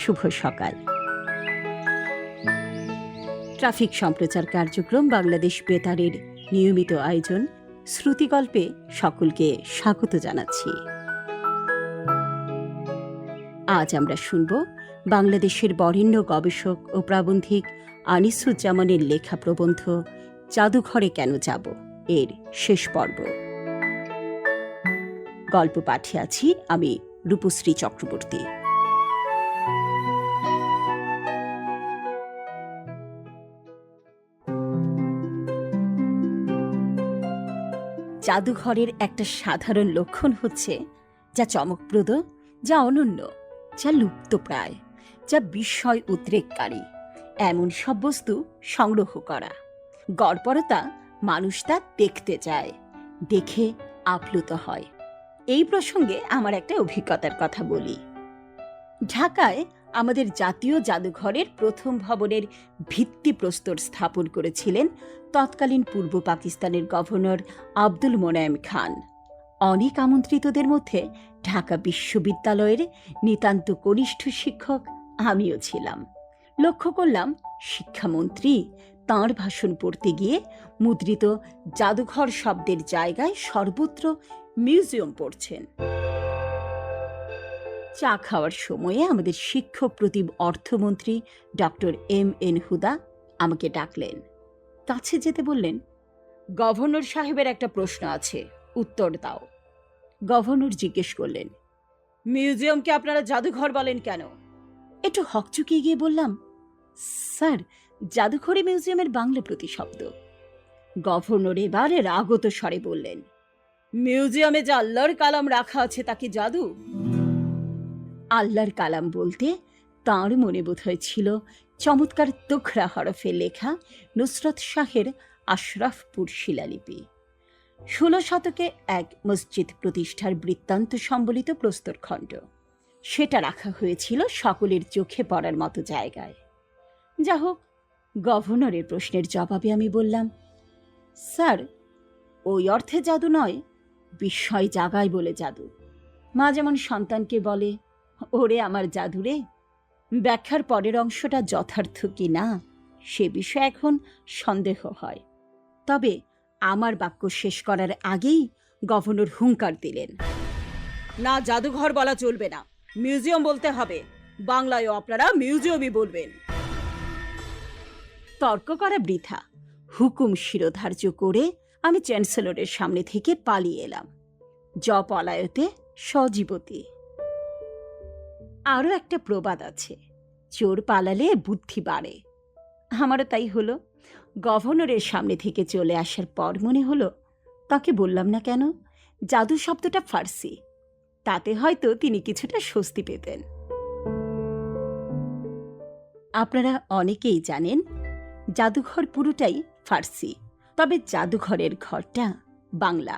শুভ সকাল। ট্রাফিক সম্প্রচার কার্যক্রম বাংলাদেশ বেতারের নিয়মিত আয়োজন শ্রুতিকল্পে সকলকে স্বাগত জানাচ্ছি। আজ আমরা শুনব বাংলাদেশের বরেণ্য গবেষক ও প্রাবন্ধিক আনিসুজ্জামানের লেখা প্রবন্ধ জাদুঘরে কেন যাব এর শেষ পর্ব। গল্প পাঠে আছি আমি রূপশ্রী চক্রবর্তী। জাদুঘরের একটা সাধারণ লক্ষণ হচ্ছে যা চমকপ্রদ, যা অনন্য, যা লুপ্তপ্রায়, যা বিস্ময় উদ্রেককারী এমন সব বস্তু সংগ্রহ করা। গড়পড়তা মানুষ তা দেখতে যায়, দেখে আপ্লুত হয়। এই প্রসঙ্গে আমার একটা অভিজ্ঞতার কথা বলি। ঢাকায় আমাদের জাতীয় জাদুঘরের প্রথম ভবনের ভিত্তিপ্রস্তর স্থাপন করেছিলেন তৎকালীন পূর্ব পাকিস্তানের গভর্নর আব্দুল মোনায়েম খান। অনেক আমন্ত্রিতদের মধ্যে ঢাকা বিশ্ববিদ্যালয়ের নিতান্ত কনিষ্ঠ শিক্ষক আমিও ছিলাম। লক্ষ্য করলাম শিক্ষামন্ত্রী তাঁর ভাষণ পড়তে গিয়ে মুদ্রিত জাদুঘর শব্দের জায়গায় সর্বত্র মিউজিয়াম পড়ছেন। চা খাওয়ার সময়ে আমাদের শিক্ষক প্রতিম অর্থমন্ত্রী ডক্টর এম.এন. হুদা আমাকে ডাকলেন, কাছে যেতে বললেন, গভর্নর সাহেবের একটা প্রশ্ন আছে, উত্তর দাও। গভর্নর জিজ্ঞেস করলেন, মিউজিয়ামকে আপনারা জাদুঘর বলেন কেন? একটু হকচকিয়ে গিয়ে বললাম, স্যার, জাদুঘরে মিউজিয়ামের বাংলা প্রতিশব্দ। গভর্নর এবারে রাগত স্বরে বললেন, মিউজিয়ামে যে আল্লাহর কালাম রাখা আছে তা কি জাদু? আল্লাহর কালাম বলতে তাঁর মনে বোধ হয়েছিল চমৎকার তোখরা হরফে লেখা নুসরত শাহের আশরাফপুর শিলালিপি। 16 শতকে এক মসজিদ প্রতিষ্ঠার বৃত্তান্ত সম্বলিত প্রস্তরখণ্ড। সেটা রাখা হয়েছিল সকলের চোখে পড়ার মতো জায়গায়। যা হোক, গভর্নরের প্রশ্নের জবাবে আমি বললাম, স্যার, ওই অর্থে জাদু নয়, বিস্ময় জাগায় বলে জাদু। মা যেমন সন্তানকে বলে, ওরে আমার জাদুরে, ব্যাখ্যার পরের অংশটা যথার্থ কি না সে বিষয়ে এখন সন্দেহ হয়। তবে আমার বাক্য শেষ করার আগেই গভর্নর হুঙ্কার দিলেন, না, জাদুঘর বলা চলবে না, মিউজিয়াম বলতে হবে। বাংলায়ও আপনারা মিউজিয়ামই বলবেন। তর্ক করা বৃথা। হুকুম শিরোধার্য করে আমি চ্যান্সেলরের সামনে থেকে পালিয়ে এলাম। পলায়তে সজীবতী। আরও একটা প্রবাদ আছে, চোর পালালে বুদ্ধি বাড়ে। আমারও তাই হলো। গভর্নরের সামনে থেকে চলে আসার পর মনে হলো, তাকে বললাম না কেন জাদু শব্দটা ফার্সি, তাতে হয়তো তিনি কিছুটা স্বস্তি পেতেন। আপনারা অনেকেই জানেন জাদুঘর পুরোটাই ফার্সি, তবে জাদুঘরের ঘরটা বাংলা।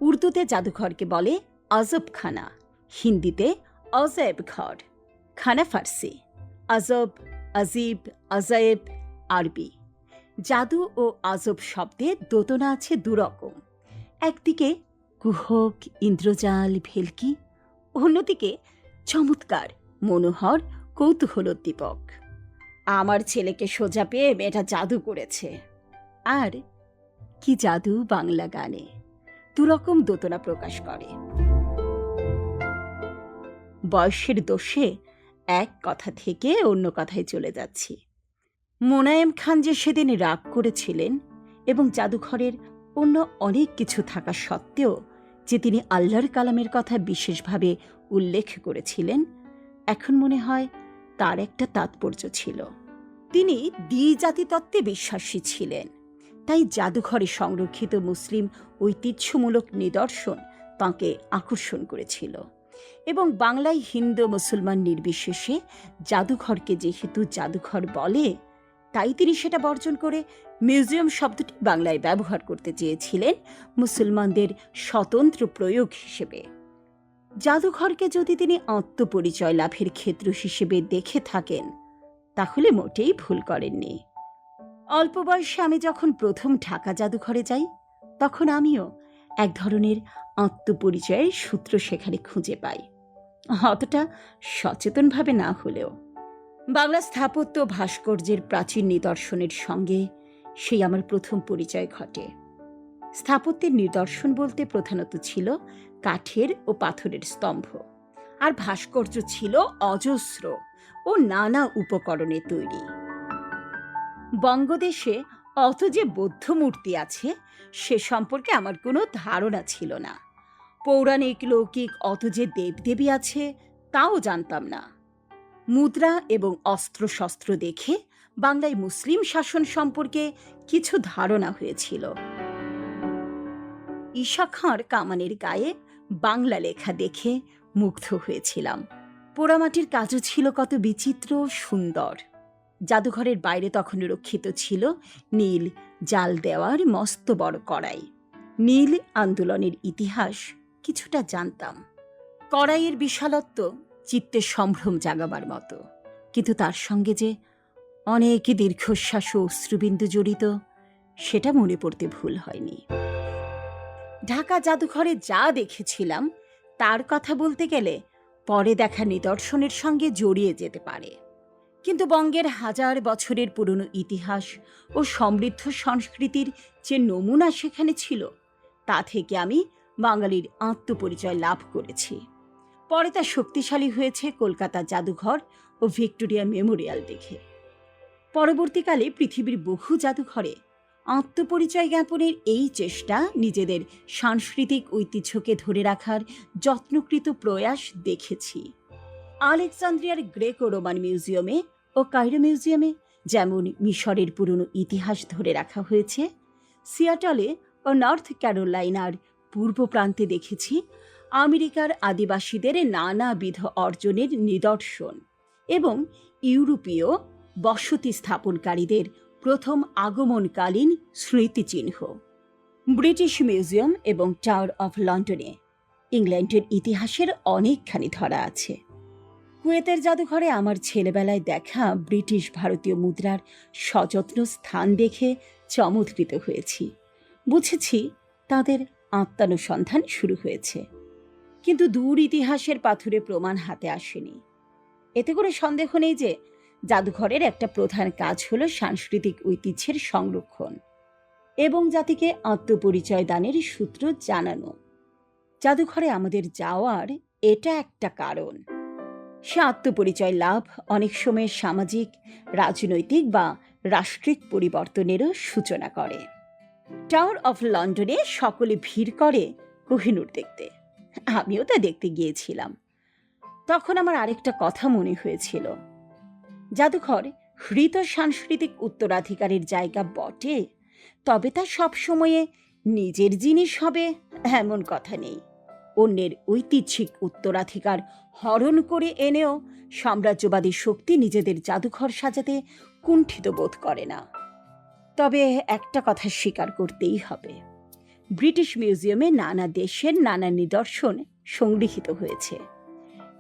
উর্দুতে জাদুঘরকে বলে আজবখানা, হিন্দিতে অজয়েব ঘর, খানা ফার্সি, আজব, আজিব, আজায়েব আরবি। জাদু ও আজব শব্দে দোতনা আছে দুরকম। একদিকে কুহক, ইন্দ্রজাল, ভেলকি, অন্যদিকে চমৎকার, মনোহর, কৌতূহলোদ্দীপক। আমার ছেলেকে সোজা পেয়ে মেয়েটা জাদু করেছে। আর কি জাদু বাংলা গানে দুরকম দোতনা প্রকাশ করে। বয়সের দোষে এক কথা থেকে অন্য কথায় চলে যাচ্ছি। মোনায়েম খান যে সেদিন রাগ করেছিলেন এবং জাদুঘরের অন্য অনেক কিছু থাকা সত্ত্বেও যে তিনি আল্লাহর কালামের কথা বিশেষভাবে উল্লেখ করেছিলেন, এখন মনে হয় তার একটা তাৎপর্য ছিল। তিনি দ্বিজাতি তত্ত্বে বিশ্বাসী ছিলেন, তাই জাদুঘরে সংরক্ষিত মুসলিম ঐতিহ্যমূলক নিদর্শন তাঁকে আকর্ষণ করেছিল। এবং বাংলায় হিন্দু মুসলমান নির্বিশেষে জাদুঘরকে যেহেতু জাদুঘর বলে, তাই তিনি সেটা বর্জন করে মিউজিয়াম শব্দটি বাংলায় ব্যবহার করতে চেয়েছিলেন মুসলমানদের স্বতন্ত্র প্রয়োগ হিসেবে। জাদুঘরকে যদি তিনি আত্মপরিচয় লাভের ক্ষেত্র হিসেবে দেখে থাকেন, তাহলে মোটেই ভুল করেননি। অল্প বয়সে আমি যখন প্রথম ঢাকা জাদুঘরে যাই, তখন আমিও এক ধরনের আত্মপরিচয়ের সূত্র সেখানে খুঁজে পাই। অতটা সচেতনভাবে না হলেও। বাংলা স্থাপত্য ভাস্কর্যের প্রাচীন নিদর্শনের সঙ্গে সেই আমার প্রথম পরিচয় ঘটে। স্থাপত্যের নিদর্শন বলতে প্রধানত ছিল কাঠের ও পাথরের স্তম্ভ, আর ভাস্কর্য ছিল অজস্র ও নানা উপকরণে তৈরি। বঙ্গদেশে অত যে বৌদ্ধ মূর্তি আছে সে সম্পর্কে আমার কোনো ধারণা ছিল না। পৌরাণিক লৌকিক অত যে দেবদেবী আছে তাও জানতাম না। মুদ্রা এবং অস্ত্রশস্ত্র দেখে বাংলায় মুসলিম শাসন সম্পর্কে কিছু ধারণা হয়েছিল। ঈশা খাঁর কামানের গায়ে বাংলা লেখা দেখে মুগ্ধ হয়েছিলাম। পোড়ামাটির কাজও ছিল কত বিচিত্র সুন্দর। জাদুঘরের বাইরে তখন রক্ষিত ছিল নীল জাল দেওয়ার মস্ত বড় কড়াই। নীল আন্দোলনের ইতিহাস কিছুটা জানতাম। কড়াইয়ের বিশালত্ব চিত্তে সম্ভ্রম জাগাবার মতো, কিন্তু তার সঙ্গে যে অনেক দীর্ঘশ্বাস ও অশ্রুবিন্দু জড়িত সেটা মনে পড়তে ভুল হয়নি। ঢাকা জাদুঘরে যা দেখেছিলাম তার কথা বলতে গেলে পরে দেখা নিদর্শনের সঙ্গে জড়িয়ে যেতে পারে, কিন্তু বঙ্গের হাজার বছরের পুরনো ইতিহাস ও সমৃদ্ধ সংস্কৃতির যে নমুনা সেখানে ছিল তা থেকে আমি বাঙালির আত্মপরিচয় লাভ করেছি। পরে তা শক্তিশালী হয়েছে কলকাতা জাদুঘর ও ভিক্টোরিয়া মেমোরিয়াল দেখে। পরবর্তীকালে পৃথিবীর বহু জাদুঘরে আত্মপরিচয় জ্ঞাপনের এই চেষ্টা, নিজেদের সাংস্কৃতিক ঐতিহ্যকে ধরে রাখার যত্নকৃত প্রয়াস দেখেছি। আলেকজান্দ্রিয়ার গ্রেকো রোমান মিউজিয়ামে ও কায়রো মিউজিয়ামে যেমন মিশরের পুরনো ইতিহাস ধরে রাখা হয়েছে, সিয়াটলে ও নর্থ ক্যারোলাইনার পূর্ব প্রান্তে দেখেছি আমেরিকার আদিবাসীদের নানাবিধ অর্জনের নিদর্শন এবং ইউরোপীয় বসতি স্থাপনকারীদের প্রথম আগমনকালীন স্মৃতিচিহ্ন। ব্রিটিশ মিউজিয়াম এবং টাওয়ার অফ লন্ডনে ইংল্যান্ডের ইতিহাসের অনেকখানি ধরা আছে। কুয়েতের জাদুঘরে আমার ছেলেবেলায় দেখা ব্রিটিশ ভারতীয় মুদ্রার সযত্ন স্থান দেখে চমৎকৃত হয়েছি। বুঝেছি তাদের আত্মানুসন্ধান শুরু হয়েছে, কিন্তু দূর ইতিহাসের পাথুরে প্রমাণ হাতে আসেনি। এতে করে সন্দেহ নেই যে জাদুঘরের একটা প্রধান কাজ হলো সাংস্কৃতিক ঐতিহ্যের সংরক্ষণ এবং জাতিকে আত্মপরিচয় দানের সূত্র জানানো। জাদুঘরে আমাদের যাওয়ার এটা একটা কারণ। সে আত্মপরিচয় লাভ অনেক সময় সামাজিক, রাজনৈতিক বা রাষ্ট্রিক পরিবর্তনেরও সূচনা করে। টাওয়ার অফ লন্ডনে সকলে ভিড় করে কোহিনূর দেখতে। আমিও তা দেখতে গিয়েছিলাম। তখন আমার আরেকটা কথা মনে হয়েছিল, জাদুঘর হৃত সাংস্কৃতিক উত্তরাধিকারের জায়গা বটে, তবে তা সবসময়ে নিজের জিনিস হবে এমন কথা নেই। অন্যের ঐতিহ্যিক উত্তরাধিকার হরণ করে এনেও সাম্রাজ্যবাদী শক্তি নিজেদের জাদুঘর সাজাতে কুণ্ঠিত বোধ করে না। তবে একটা কথা স্বীকার করতেই হবে, ব্রিটিশ মিউজিয়ামে নানা দেশের নানা নিদর্শন সংগৃহীত হয়েছে।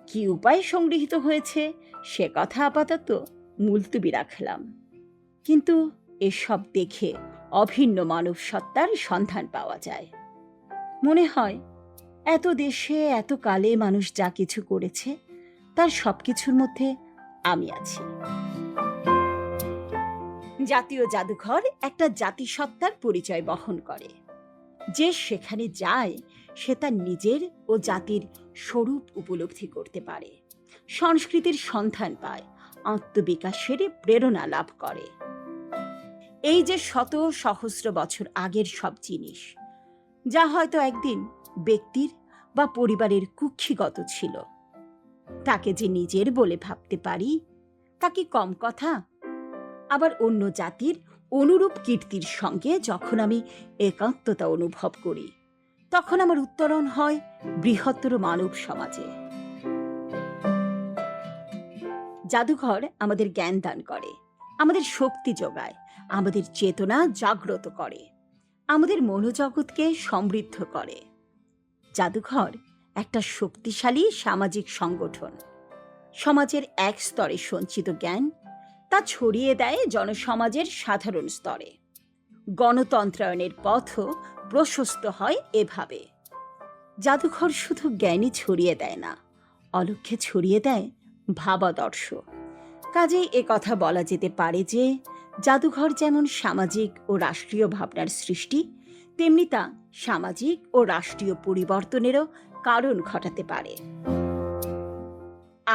কি উপায়ে সংগৃহীত হয়েছে সে কথা আপাতত মুলতুবি রাখলাম, কিন্তু এসব দেখে অভিন্ন মানব সত্তার সন্ধান পাওয়া যায়। মনে হয় এত দেশে এত কালে মানুষ যা কিছু করেছে তার সবকিছুর মধ্যে আমি আছি। জাতীয় জাদুঘর একটা জাতিসত্তার পরিচয় বহন করে। যে সেখানে যায় সে তার নিজের ও জাতির স্বরূপ উপলব্ধি করতে পারে, সংস্কৃতির সন্ধান পায়, আত্মবিকাশের প্রেরণা লাভ করে। এই যে শত সহস্র বছর আগের সব জিনিস, যা হয়তো একদিন ব্যক্তির বা পরিবারের কুক্ষিগত ছিল, তাকে যে নিজের বলে ভাবতে পারি তা কি কম কথা? আবার অন্য জাতির অনুরূপ কীর্তির সঙ্গে যখন আমি একাত্মতা অনুভব করি, তখন আমার উত্তরণ হয় বৃহত্তর মানব সমাজে। জাদুঘর আমাদের জ্ঞান দান করে, আমাদের শক্তি যোগায়, আমাদের চেতনা জাগ্রত করে, আমাদের মনোজগৎকে সমৃদ্ধ করে। জাদুঘর একটা শক্তিশালী সামাজিক সংগঠন। সমাজের এক স্তরে সঞ্চিত জ্ঞান তা ছড়িয়ে দেয় জনসমাজের সাধারণ স্তরে। গণতন্ত্রায়নের পথও প্রশস্ত হয় এভাবে। জাদুঘর শুধু জ্ঞানই ছড়িয়ে দেয় না, অলক্ষ্যে ছড়িয়ে দেয় ভাবাদর্শ। কাজেই এ কথা বলা যেতে পারে যে জাদুঘর যেমন সামাজিক ও রাষ্ট্রীয় ভাবনার সৃষ্টি, তেমনি তা সামাজিক ও রাষ্ট্রীয় পরিবর্তনেরও কারণ ঘটাতে পারে।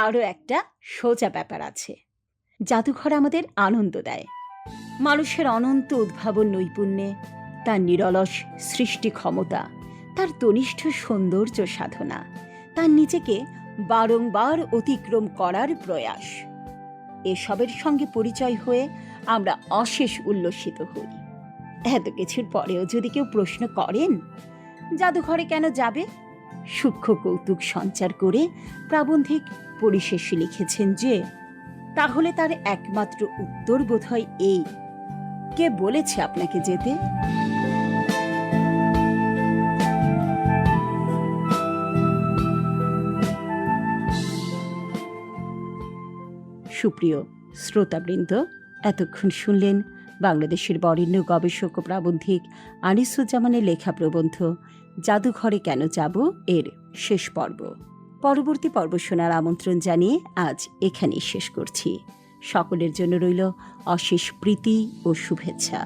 আরও একটা সোজা ব্যাপার আছে, জাদুঘর আমাদের আনন্দ দেয়। মানুষের অনন্ত উদ্ভাবন নৈপুণ্যে, তার নিরলস সৃষ্টি ক্ষমতা, তার তনিষ্ঠ সৌন্দর্য সাধনা, তার নিজেকে বারংবার অতিক্রম করার প্রয়াস, এসবের সঙ্গে পরিচয় হয়ে আমরা অশেষ উল্লসিত হই। এত কিছুর পরেও যদি কেউ প্রশ্ন করেন জাদুঘরে কেন যাবে, সূক্ষ্ম কৌতুক সঞ্চার করে প্রাবন্ধিক পরিশেষে লিখেছেন যে তাহলে তার একমাত্র উত্তর বোধহয় এই, কে বলেছে আপনাকে যেতে? সুপ্রিয় শ্রোতাবৃন্দ, এতক্ষণ শুনলেন বাংলাদেশের বরেণ্য গবেষক ও প্রাবন্ধিক আনিসুজ্জামানের লেখা প্রবন্ধ জাদুঘরে কেন যাব এর শেষ পর্ব। পরবর্তী পর্ব শোনার আমন্ত্রণ জানিয়ে আজ এখানেই শেষ করছি। সকলের জন্য রইল অশেষ প্রীতি ও শুভেচ্ছা।